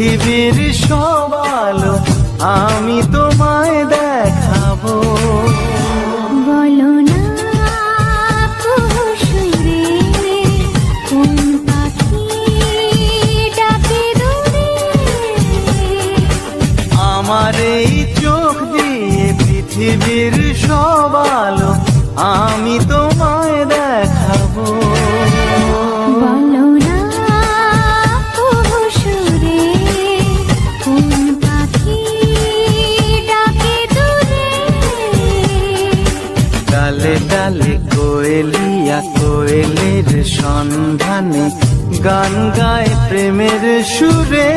পৃথিবীর সব আলো আমি তোমায় দেখাবো। বলো না কুহুসুরে কোন পাখি ডাকে দূরে। আমার এই চোখ দিয়ে পৃথিবীর সব আলো আমি তোমায় দেখাবো। বলো না কুহুসুরে কোন পাখি ডাকে দূরে। ডালে ডালে কোয়েলিয়া কোয়েলের সন্ধানে গান গায় প্রেমের সুরে।